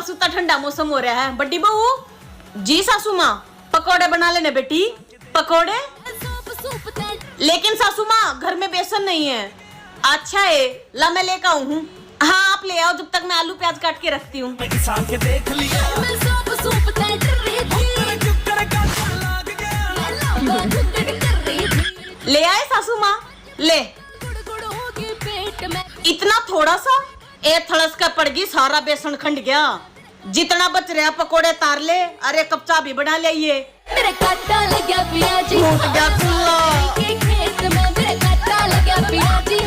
सुता ठंडा मौसम हो रहा है। बड्डी बहू जी सासू माँ पकौड़े बना लेने बेटी। पकौड़े? लेकिन सासू माँ घर में बेसन नहीं है। अच्छा है ला मैं लेकर आऊँ हूँ। हाँ आप ले आओ जब तक मैं आलू प्याज काट के रखती हूँ। ले आए सासू माँ ले। इतना थोड़ा सा ए थड़स का पड़ गई सारा बेसन खंड गया। जितना बच रहा पकोड़े तार ले। अरे कपचा भी बना ले ये। मेरे काटा लग गया पिया जी टूट गया चूल्हा। खेत में मेरे काटा लग गया पिया जी